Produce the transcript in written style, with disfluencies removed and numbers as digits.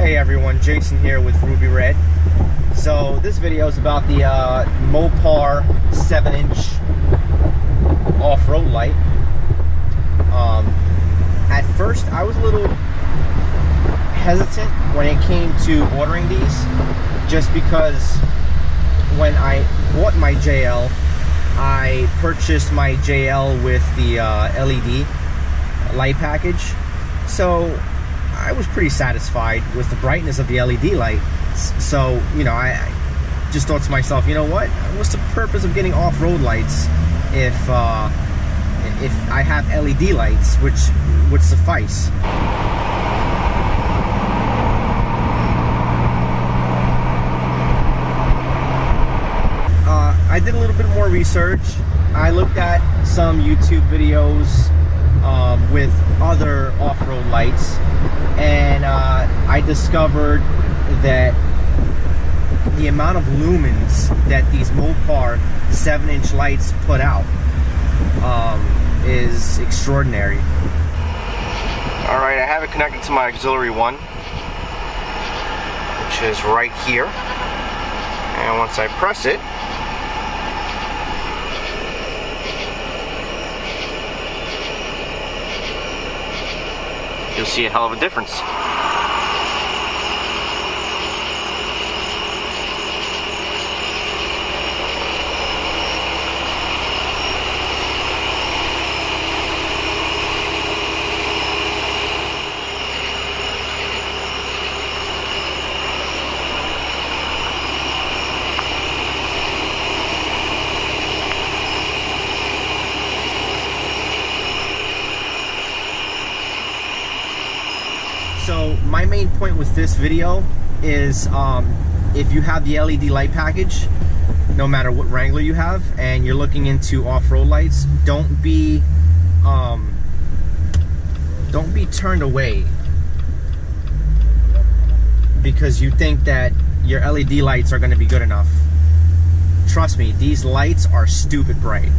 Hey everyone, Jason here with Rubi Red. So this video is about the Mopar 7-inch off-road light. At first I was a little hesitant when it came to ordering these, just because when I bought my JL, I purchased my JL with the LED light package. So I was pretty satisfied with the brightness of the LED lights. So, you know, I just thought to myself, you know what? What's the purpose of getting off-road lights if I have LED lights, which would suffice? I did a little bit more research. I looked at some YouTube videos with other off-road lights, and I discovered that the amount of lumens that these Mopar 7-inch lights put out is extraordinary. Alright, I have it connected to my auxiliary one, which is right here, and once I press it, you'll see a hell of a difference. So my main point with this video is if you have the LED light package, no matter what Wrangler you have, and you're looking into off-road lights, don't be turned away because you think that your LED lights are going to be good enough. Trust me, these lights are stupid bright.